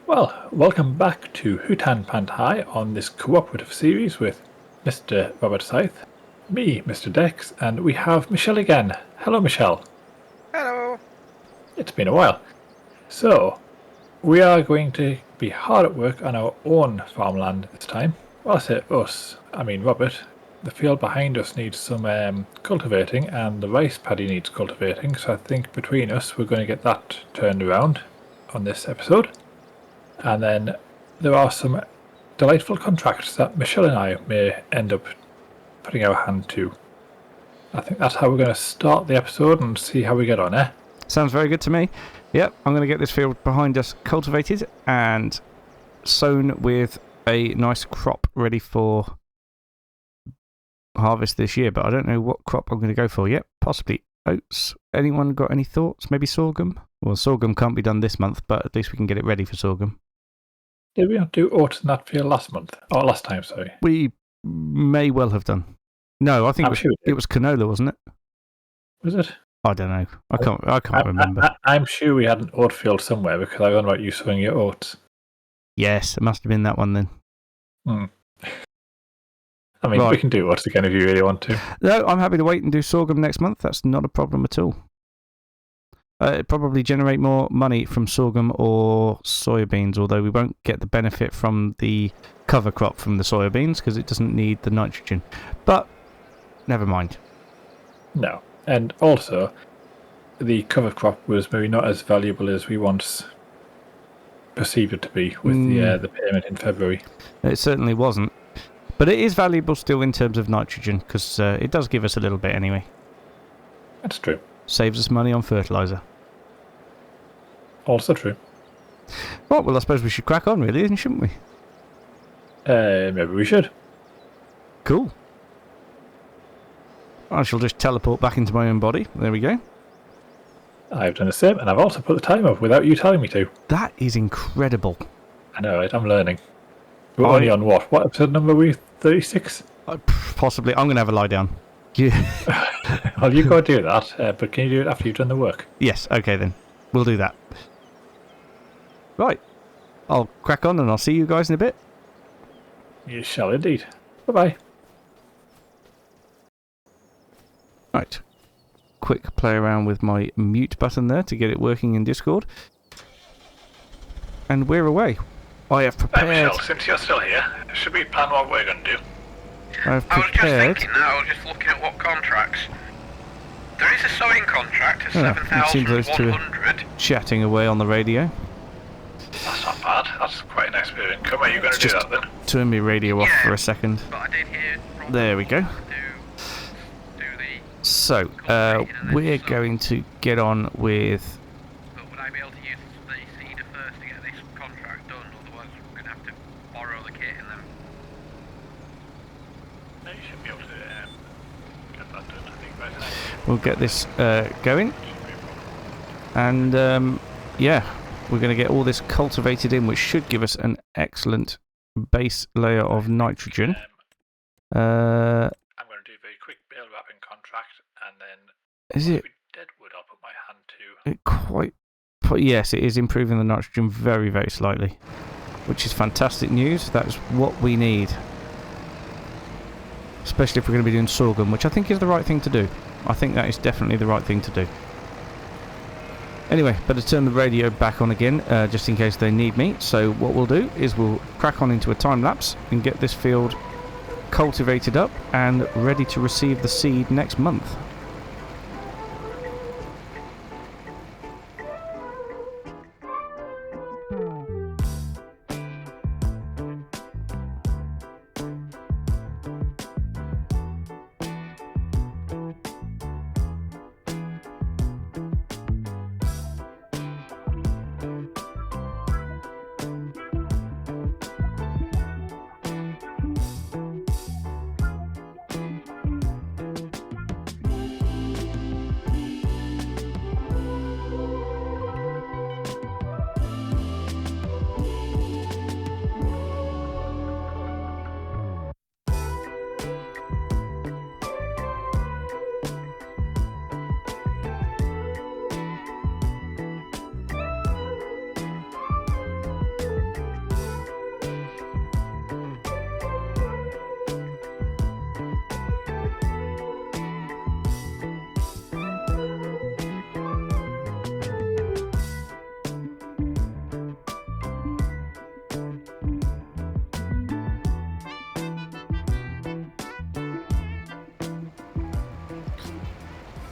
Well, welcome back to Hutan Pantai on this cooperative series with Mr. Robert Scythe, me, Mr. Dex, and we have Michelle again. Hello, Michelle. Hello. It's been a while. So, we are going to be hard at work on our own farmland this time. Well, I say us, I mean Robert. The field behind us needs some cultivating, and the rice paddy needs cultivating, so I think between us we're going to get that turned around on this episode. And then there are some delightful contracts that Michelle and I may end up putting our hand to. I think that's how we're going to start the episode and see how we get on, eh? Sounds very good to me. Yep, I'm going to get this field behind us cultivated and sown with a nice crop ready for harvest this year, but I don't know what crop I'm going to go for yet. Possibly oats. Anyone got any thoughts? Maybe sorghum? Well, sorghum can't be done this month, but at least we can get it ready for sorghum. Did we not do oats in that field last month? Or last time, sorry. We may well have done. No, I think it was canola, wasn't it? Was it? I don't know. I can't remember. I'm sure we had an oat field somewhere because I remember you sowing your oats. Yes, it must have been that one then. I mean, we can do oats again if you really want to. No, I'm happy to wait and do sorghum next month. That's not a problem at all. It'd probably generate more money from sorghum or soybeans, although we won't get the benefit from the cover crop from the soybeans because it doesn't need the nitrogen. But never mind. No. And also, the cover crop was maybe not as valuable as we once perceived it to be with the payment in February. It certainly wasn't. But it is valuable still in terms of nitrogen because it does give us a little bit anyway. That's true. Saves us money on fertiliser. Also true. Right, well, I suppose we should crack on, really, shouldn't we? Maybe we should. Cool. I shall just teleport back into my own body. There we go. I've done the same, and I've also put the time up without you telling me to. That is incredible. I know, right? I'm learning. We're only on what? What episode number are we? 36? Possibly. I'm going to have a lie down. Well, you go do that, but can you do it after you've done the work? Yes, okay then. We'll do that. Right. I'll crack on and I'll see you guys in a bit. You shall indeed. Bye-bye. Right. Quick play around with my mute button there to get it working in Discord. And we're away. I have prepared... Michelle, since you're still here, should we plan what we're going to do? I was just thinking that, I was just looking at what contracts. There is a sewing contract at 7,100. Chatting away on the radio. That's not bad. That's quite a nice bit of income. Are you going to do that then? Turn my radio off for a second. But I did hear there we go. Do the so, we're going to get on with... But would I be able to use the seeder first to get this contract done? Otherwise we're going to have to borrow the kit and then... No, you should be able to get that done, I think, by tonight. We'll get this going. And, yeah, we're going to get all this cultivated in, which should give us an excellent base layer of nitrogen. I'm going to do a very quick bale wrapping contract, and then... Is it... Deadwood, I'll put my hand to... Yes, it is improving the nitrogen very, very slightly. Which is fantastic news. That's what we need. Especially if we're going to be doing sorghum, which I think is the right thing to do. I think that is definitely the right thing to do. Anyway, better turn the radio back on again, just in case they need me. So what we'll do is we'll crack on into a time-lapse and get this field cultivated up and ready to receive the seed next month.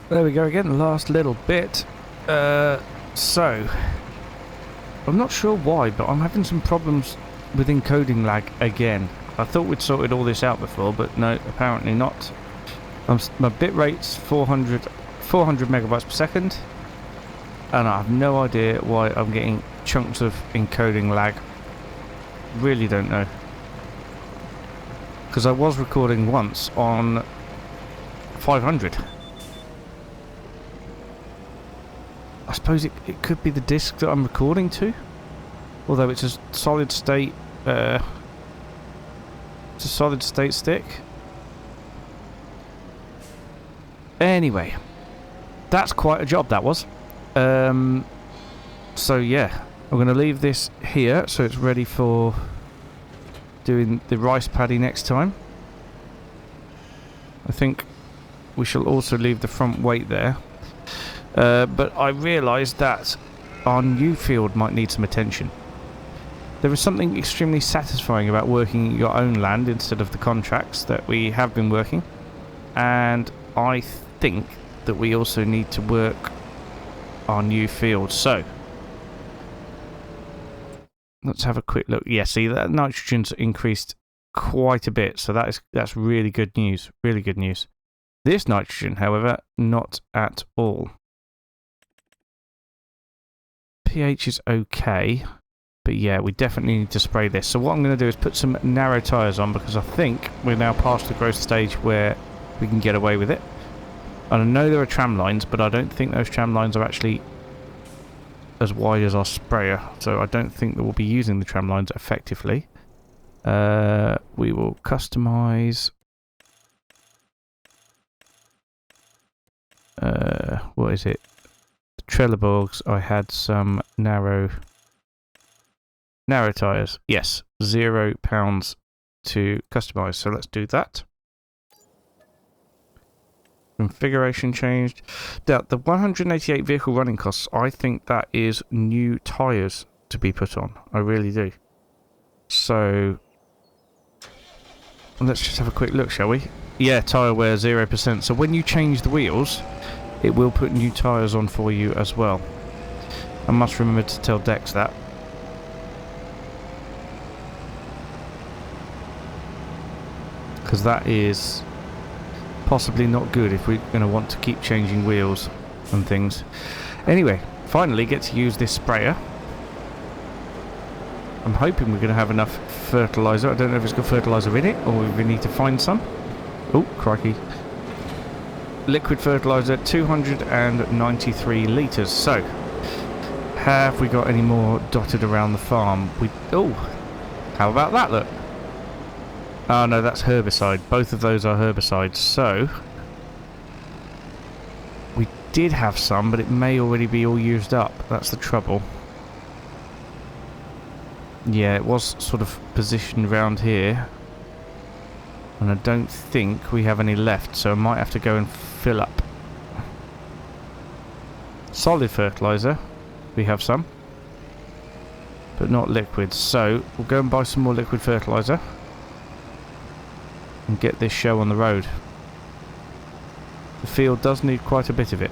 There we go again, last little bit. So, I'm not sure why, but I'm having some problems with encoding lag again. I thought we'd sorted all this out before, but no, apparently not. My bit rate's 400 megabytes per second, and I have no idea why I'm getting chunks of encoding lag. Really don't know. Because I was recording once on 500. I suppose it could be the disk that I'm recording to, although it's a solid state. It's a solid state stick. Anyway, that's quite a job that was. So yeah, I'm going to leave this here so it's ready for doing the rice paddy next time. I think we shall also leave the front weight there. But I realised that our new field might need some attention. There is something extremely satisfying about working your own land instead of the contracts that we have been working. And I think that we also need to work our new field. So, let's have a quick look. Yeah, see, that nitrogen's increased quite a bit. So that's really good news. Really good news. This nitrogen, however, not at all. pH is okay, but yeah, we definitely need to spray this. So what I'm going to do is put some narrow tyres on, because I think we're now past the growth stage where we can get away with it. And I know there are tram lines, but I don't think those tram lines are actually as wide as our sprayer, so I don't think that we'll be using the tram lines effectively. We will customise. What is it? Trelleborgs, I had some narrow tyres. Yes, £0 to customise. So let's do that. Configuration changed. Now, the 188 vehicle running costs, I think that is new tyres to be put on. I really do. So let's just have a quick look, shall we? Yeah, tyre wear 0%. So when you change the wheels, it will put new tyres on for you as well. I must remember to tell Dex that. Because that is possibly not good if we're going to want to keep changing wheels and things. Anyway, finally get to use this sprayer. I'm hoping we're going to have enough fertiliser. I don't know if it's got fertiliser in it or if we need to find some. Oh, crikey. Liquid fertiliser, 293 litres. So, have we got any more dotted around the farm? Oh, how about that, look? Oh no, that's herbicide. Both of those are herbicides. So, we did have some, but it may already be all used up. That's the trouble. Yeah, it was sort of positioned round here. And I don't think we have any left, so I might have to go and fill up. Solid fertiliser, we have some, but not liquid. So we'll go and buy some more liquid fertiliser and get this show on the road. The field does need quite a bit of it.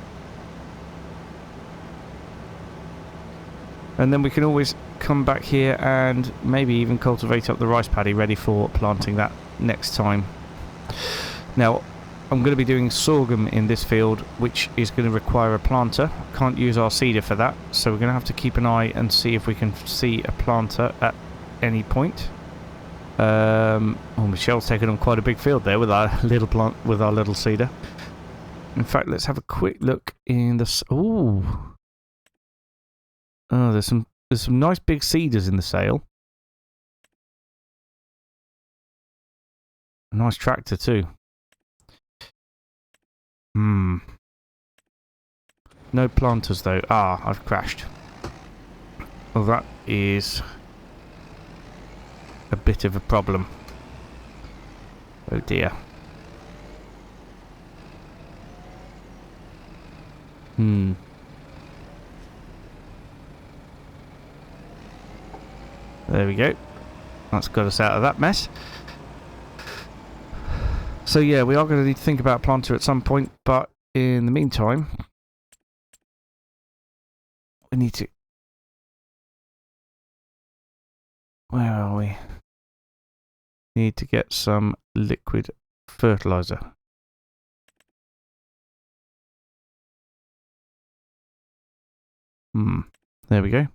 And then we can always come back here and maybe even cultivate up the rice paddy ready for planting that next time. Now, I'm going to be doing sorghum in this field, which is going to require a planter. Can't use our seeder for that, so we're going to have to keep an eye and see if we can see a planter at any point. Oh, Michelle's taken on quite a big field there with our little plant, with our little seeder. In fact, let's have a quick look in the. Oh, there's some nice big seeders in the sale. A nice tractor too. No planters though. Ah, I've crashed. Well, that is a bit of a problem. Oh dear. There we go. That's got us out of that mess. So yeah, we are going to need to think about planter at some point, but in the meantime, we need to... Where are we? Need to get some liquid fertilizer. There we go.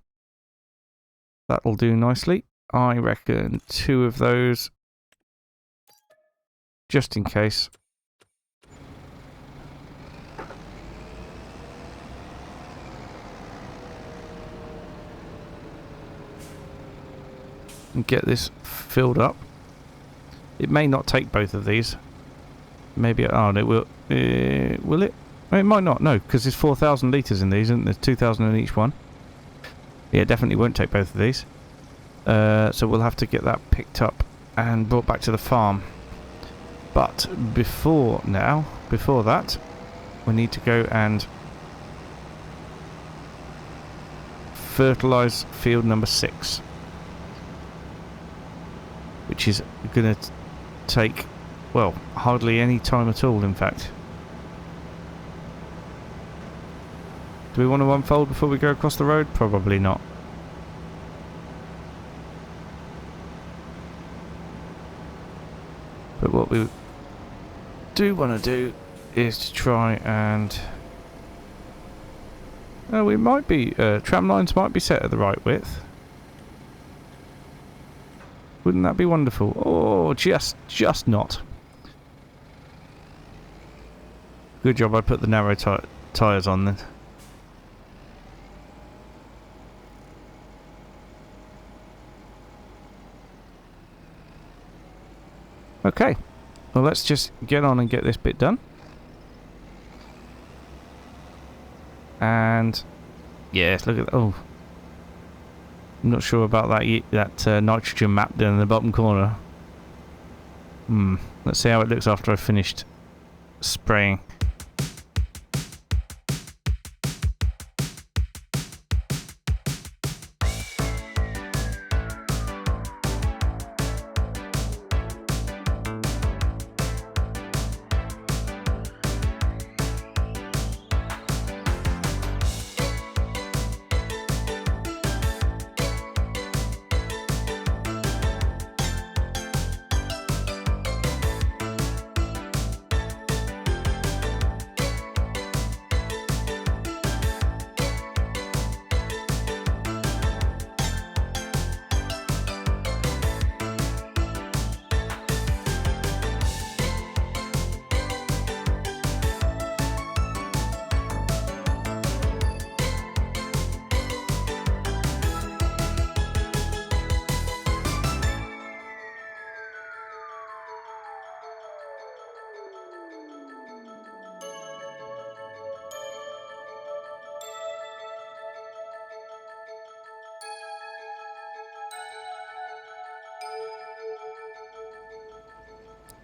That'll do nicely. I reckon 2 of those, just in case. And get this filled up. It may not take both of these. Maybe, oh, it will. Will it? It might not, no, because there's 4,000 litres in these, isn't there? 2,000 in each one. Yeah, it definitely won't take both of these. So we'll have to get that picked up and brought back to the farm. But before that, we need to go and fertilise field number 6. Which is going to take, well, hardly any time at all, in fact. Do we want to unfold before we go across the road? Probably not. But what we do want to do is to try and... Oh, we might be... tram lines might be set at the right width. Wouldn't that be wonderful? Oh, just not. Good job I put the narrow tyres on then. Okay, well let's just get on and get this bit done. And yes, look at that. Oh, I'm not sure about that nitrogen map down in the bottom corner. Let's see how it looks after I've finished spraying.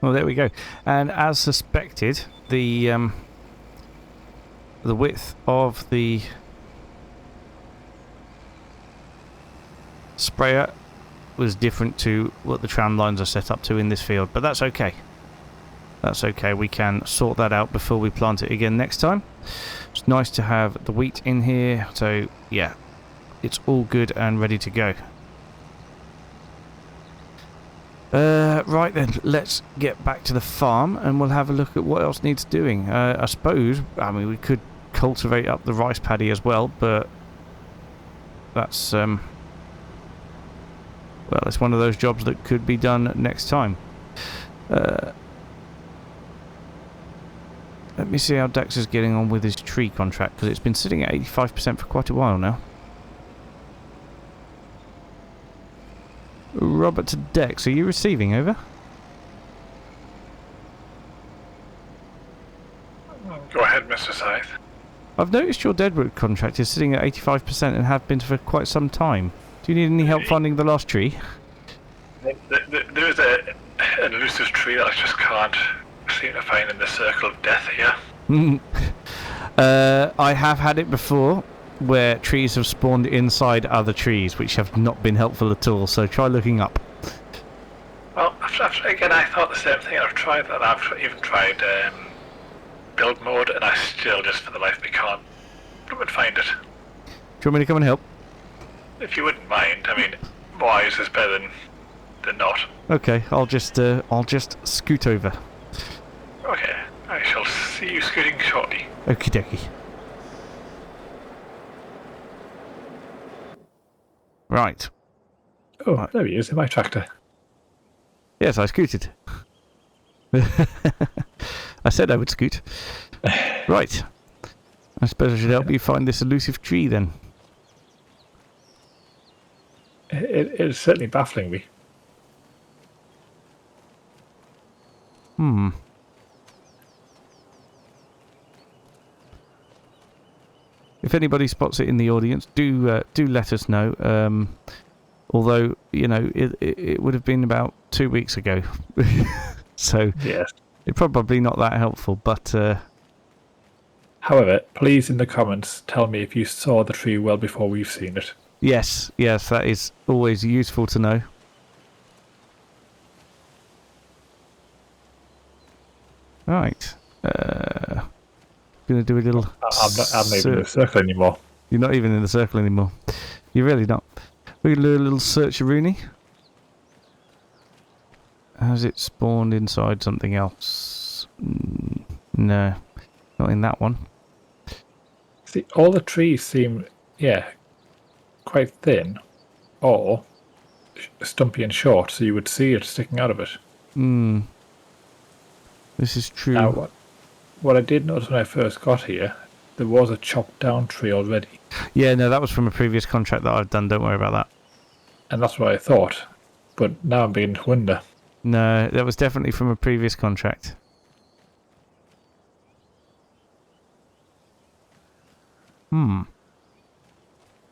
Well, there we go. And as suspected, the width of the sprayer was different to what the tram lines are set up to in this field, but that's okay. That's okay, we can sort that out before we plant it again next time. It's nice to have the wheat in here, so yeah, it's all good and ready to go. Right then, let's get back to the farm and we'll have a look at what else needs doing. I suppose, I mean, we could cultivate up the rice paddy as well, but that's, well, it's one of those jobs that could be done next time. Let me see how Dex is getting on with his tree contract, because it's been sitting at 85% for quite a while now. Robert to Dex, are you receiving? Over? Go ahead, Mr. Scythe. I've noticed your Deadwood contract is sitting at 85% and have been for quite some time. Do you need any help finding the last tree? There is an elusive tree that I just can't seem to find in the circle of death here. I have had it before, where trees have spawned inside other trees, which have not been helpful at all, so try looking up. Well, again, I thought the same thing. I've tried that. I've even tried build mode, and I still just for the life of me can't find it. Do you want me to come and help? If you wouldn't mind, I mean, more eyes is better than not. Okay, I'll just scoot over. Okay, I shall see you scooting shortly. Okie dokie. Right. Oh, there he is in my tractor. Yes, I scooted. I said I would scoot. Right. I suppose I should help you find this elusive tree then. It is certainly baffling me. If anybody spots it in the audience, do let us know. Although, you know, it would have been about 2 weeks ago. So, Yes. it's probably not that helpful, but... However, please in the comments tell me if you saw the tree well before we've seen it. Yes, that is always useful to know. Right. Gonna do a little... I'm not even in the circle anymore. You're not even in the circle anymore. You're really not. We're gonna do a little search-a-rooney. Has it spawned inside something else? No. Not in that one. See, all the trees seem, quite thin, or stumpy and short, so you would see it sticking out of it. This is true. Now, what I did notice when I first got here, there was a chopped down tree already. Yeah, no, that was from a previous contract that I've done. Don't worry about that. And that's what I thought. But now I'm beginning to wonder. No, that was definitely from a previous contract.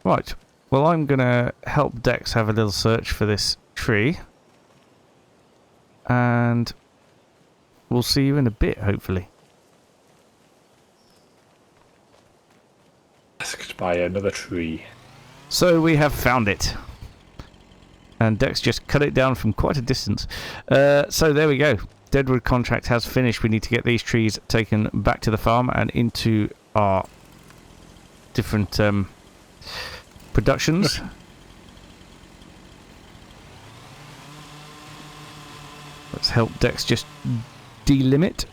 Right. Well, I'm going to help Dex have a little search for this tree. And we'll see you in a bit, hopefully. Asked by another tree. So we have found it. And Dex just cut it down from quite a distance. So there we go. Deadwood contract has finished. We need to get these trees taken back to the farm and into our different productions. Let's help Dex just delimit.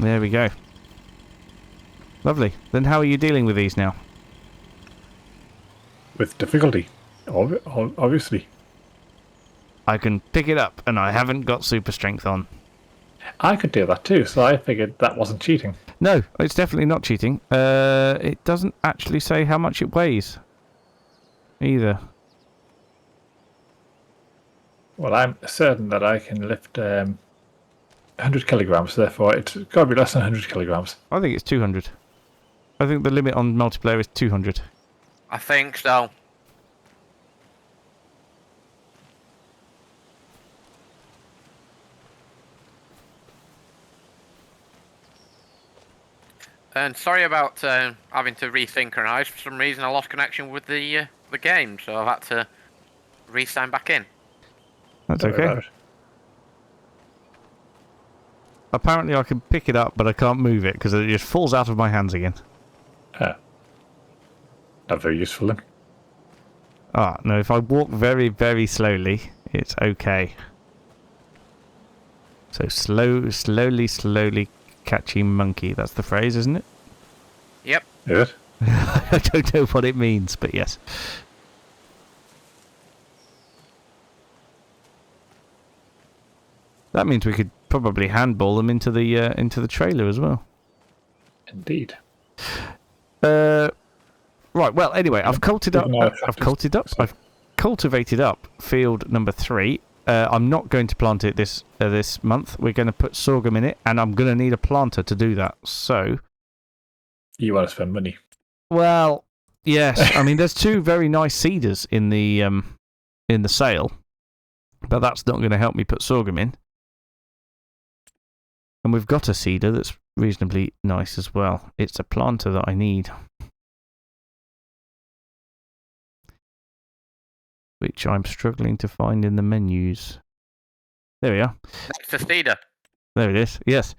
There we go. Lovely. Then how are you dealing with these now? With difficulty, obviously. I can pick it up, and I haven't got super strength on. I could do that too, so I figured that wasn't cheating. No, it's definitely not cheating. It doesn't actually say how much it weighs. Either. Well, I'm certain that I can lift 100 kilograms, therefore it's got to be less than 100 kilograms. I think it's 200. I think the limit on multiplayer is 200. I think so. And sorry about having to resynchronize. For some reason, I lost connection with the game, so I've had to re-sign back in. That's Don't worry okay. about it. Apparently I can pick it up, but I can't move it because it just falls out of my hands again. Not very useful then. Ah, no, if I walk very, very slowly, it's okay. So slowly catchy monkey. That's the phrase, isn't it? Yep. Is it? I don't know what it means, but yes. That means we could probably handball them into the trailer as well. Indeed. Right. Well, anyway, I've cultivated up field number 3. I'm not going to plant it this month. We're going to put sorghum in it, and I'm going to need a planter to do that. So, You want to spend money. well, yes. I mean, there's 2 very nice seeders in the sale, but that's not going to help me put sorghum in. And we've got a seeder that's reasonably nice as well. It's a planter that I need. which I'm struggling to find in the menus. There we are. Next to Cedar. There it is. Yes.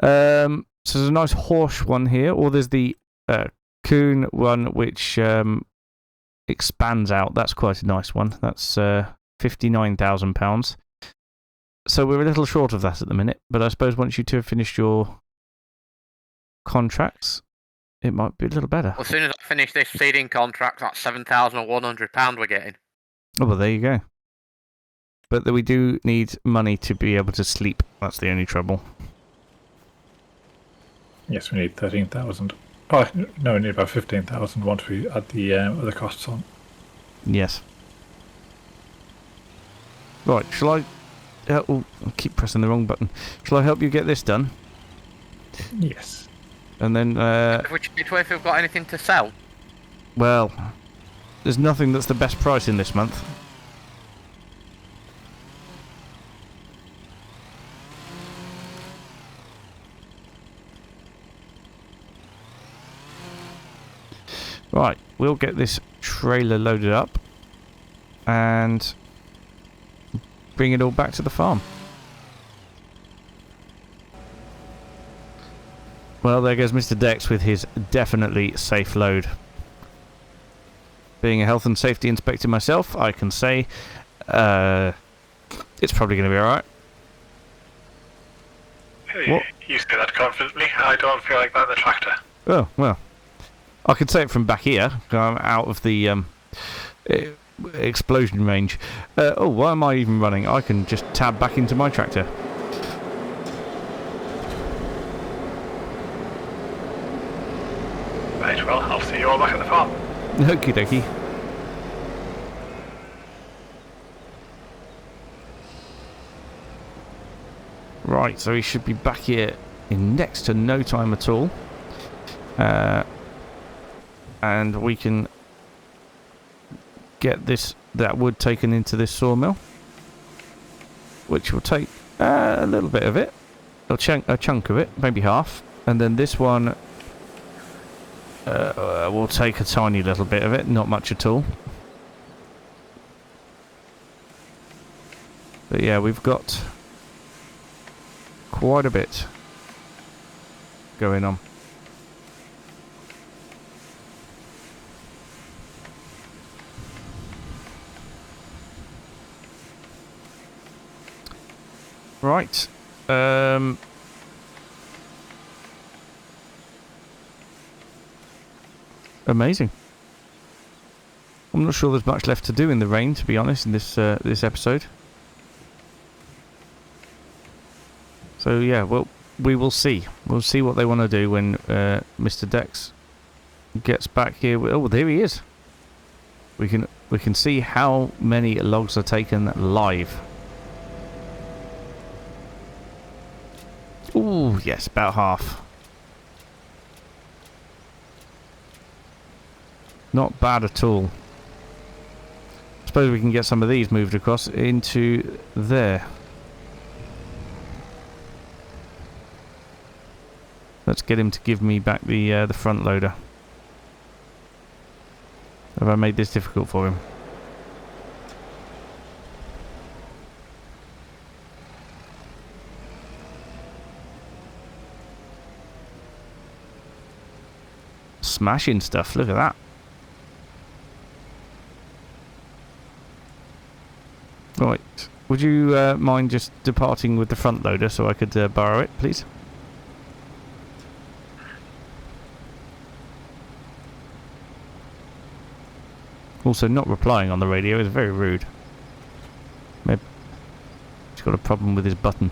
So there's a nice horse one here, or there's the coon one, which expands out. That's quite a nice one. That's £59,000. So we're a little short of that at the minute, but I suppose once you two have finished your contracts, it might be a little better. Well, as soon as I finish this seeding contract, that's £7,100 we're getting. Oh, well, there you go. But we do need money to be able to sleep. That's the only trouble. Yes, we need 13,000. Oh, no, we need about 15,000 once we add the other costs on. Yes. Right, shall I... I keep pressing the wrong button. Shall I help you get this done? Yes. And then... Which if we've got anything to sell? Well, there's nothing that's the best price in this month. Right, we'll get this trailer loaded up and bring it all back to the farm. Well, there goes Mr. Dex with his definitely safe load. Being a health and safety inspector myself, I can say it's probably going to be alright. Hey, you say that confidently. I don't feel like that in the tractor. Oh, well. I could say it from back here. I'm out of the explosion range. Oh, why am I even running? I can just tab back into my tractor. Right, well, I'll see you all back at the farm. Okie dokie. Right, so he should be back here in next to no time at all. And we can get that wood taken into this sawmill, which will take a little bit of it, a chunk of it, maybe half, and then this one will take a tiny little bit of it, not much at all. But yeah, we've got quite a bit going on. Right. Amazing. I'm not sure there's much left to do in the rain, to be honest, in this episode. So yeah, well, we will see. We'll see what they want to do when Mr. Dex gets back here. Oh, there he is. We can see how many logs are taken live. Ooh, yes, about half. Not bad at all. Suppose we can get some of these moved across into there. Let's get him to give me back the front loader. Have I made this difficult for him? Smashing stuff, look at that. Right, would you mind just departing with the front loader so I could borrow it, please? Also, not replying on the radio is very rude. Maybe he's got a problem with his button.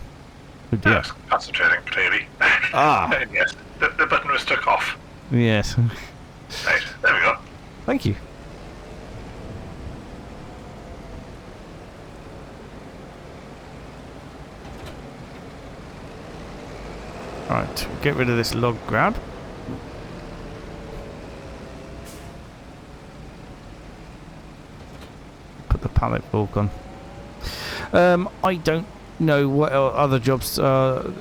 Oh dear. Yes, concentrating, clearly. Ah! Yes, the button was stuck off. Yes. Right, there we go. Thank you. Right, get rid of this log grab. Put the pallet fork on. I don't know what other jobs to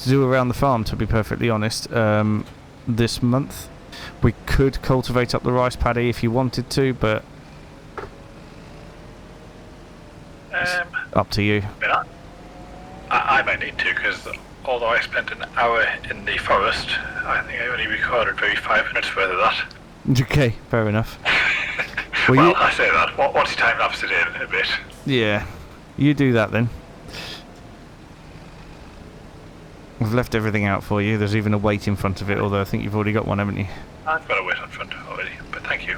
do around the farm, to be perfectly honest. This month we could cultivate up the rice paddy if you wanted to, but Up to you. I might need to, because although I spent an hour in the forest, I think I only recorded maybe 5 minutes worth of that. Okay, fair enough. Well, I say that. Once you time lapse it in a bit. Yeah, you do that then. I've left everything out for you. There's even a weight in front of it, although I think you've already got one, haven't you? I've got a weight on front already, but thank you.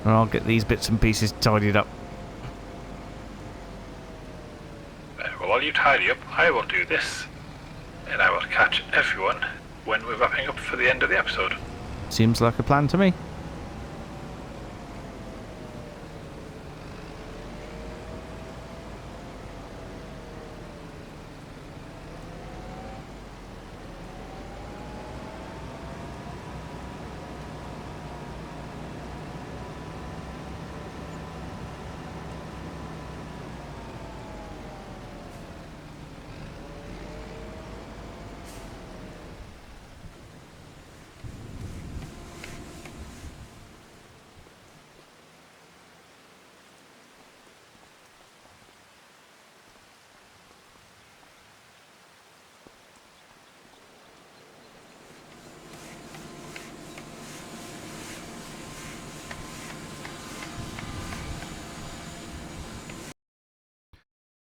And I'll get these bits and pieces tidied up. Well, while you tidy up, I will do this, and I will catch everyone when we're wrapping up for the end of the episode. Seems like a plan to me.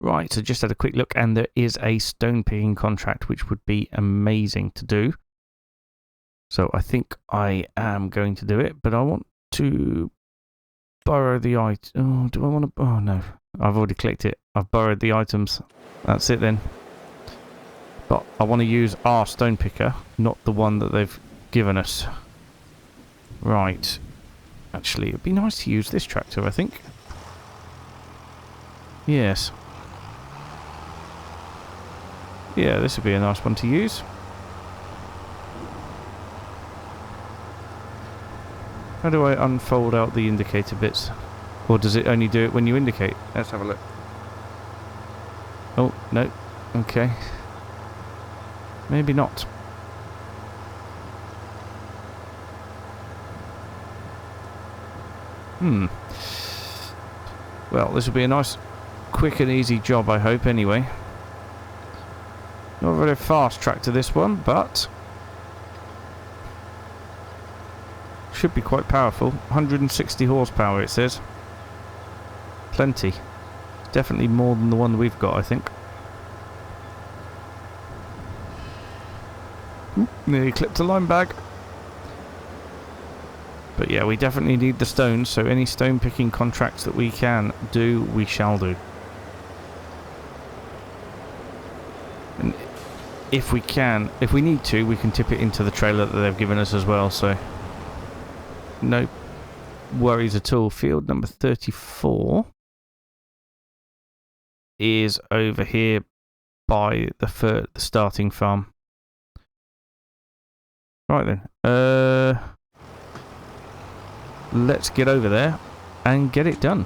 Right, so just had a quick look, and there is a stone picking contract, which would be amazing to do. So I think I am going to do it, but I want to borrow the item. Oh, do I want to? Oh no, I've already clicked it. I've borrowed the items. That's it then. But I want to use our stone picker, not the one that they've given us. Right. Actually, it'd be nice to use this tractor, I think. Yes. Yeah, this would be a nice one to use. How do I unfold out the indicator bits? Or does it only do it when you indicate? Let's have a look. Oh, no. Okay. Maybe not. Well, this will be a nice, quick and easy job, I hope, anyway. Not a very fast tractor, this one, but should be quite powerful. 160 horsepower, it says. Plenty. Definitely more than the one we've got, I think. Nearly clipped a line bag. But yeah, we definitely need the stones, so any stone picking contracts that we can do, we shall do. And if we can, if we need to, we can tip it into the trailer that they've given us as well, so no worries at all. Field number 34 is over here by the starting farm. Right then, let's get over there and get it done.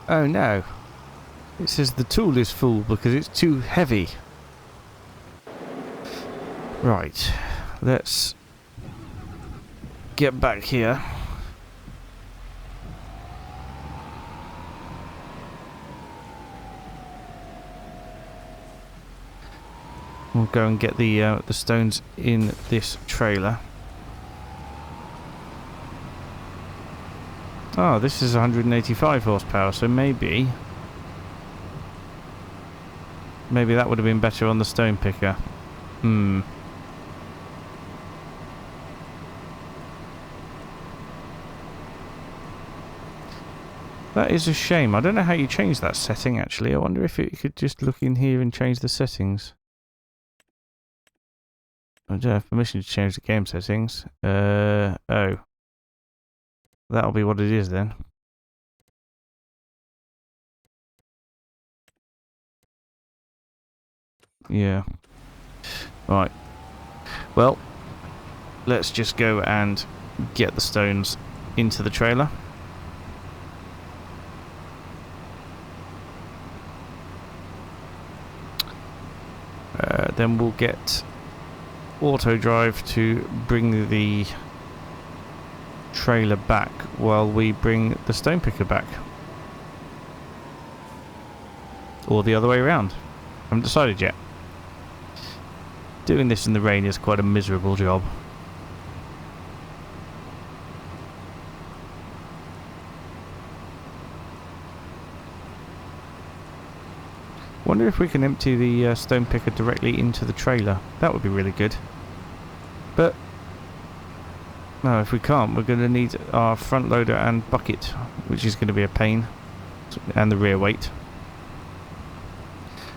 Oh no, It says the tool is full because it's too heavy. Right, let's get back here. We'll go and get the stones in this trailer. Oh, this is 185 horsepower, so maybe that would have been better on the stone picker. That is a shame. I don't know how you change that setting, actually. I wonder if you could just look in here and change the settings. I don't have permission to change the game settings. Oh. That'll be what it is then. Yeah. Right. Well, let's just go and get the stones into the trailer. Then we'll get auto drive to bring the trailer back while we bring the stone picker back. Or the other way around. Haven't decided yet. Doing this in the rain is quite a miserable job. Wonder if we can empty the stone picker directly into the trailer. That would be really good. But no, if we can't, we're going to need our front loader and bucket, which is going to be a pain, and the rear weight.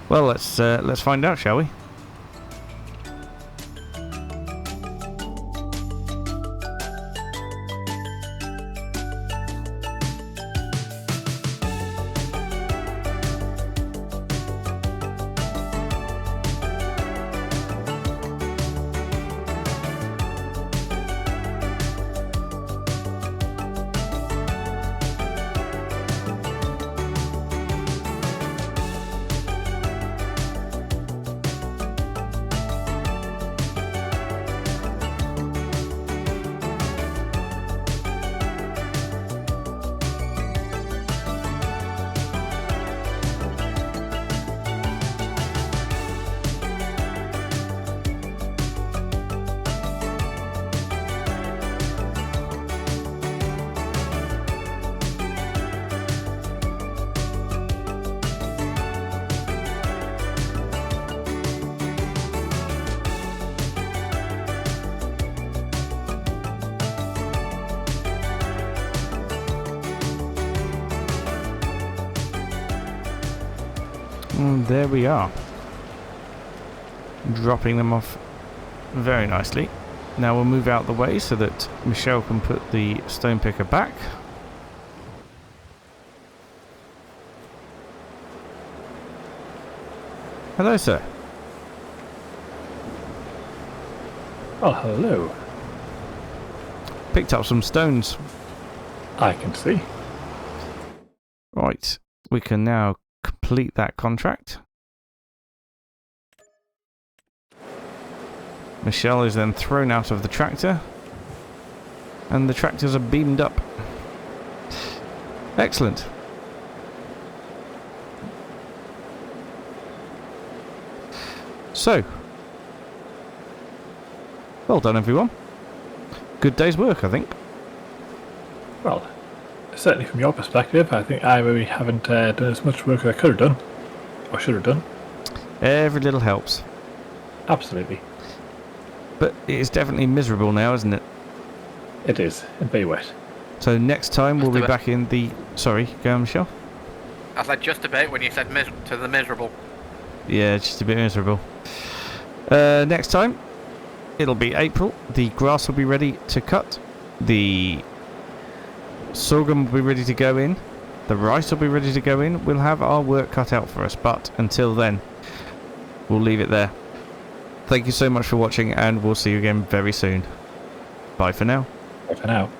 Well, let's find out, shall we? And there we are. Dropping them off very nicely. Now we'll move out the way so that Michelle can put the stone picker back. Hello, sir. Well, hello. Picked up some stones. I can see. Right, we can now complete that contract. Michelle is then thrown out of the tractor, and the tractors are beamed up. Excellent. So, well done, everyone. Good day's work, I think. Well, certainly from your perspective, I think I maybe haven't done as much work as I could have done, or should have done. Every little helps. Absolutely. But it's definitely miserable now, isn't it? It is, and very wet. So next time we'll be back in the... Sorry, go on, Michelle. I said just about when you said to the miserable. Yeah, just a bit miserable. Next time, it'll be April. The grass will be ready to cut. The sorghum will be ready to go in. The rice will be ready to go in. We'll have our work cut out for us. But until then, we'll leave it there. Thank you so much for watching, and we'll see you again very soon. Bye for now. Bye for now.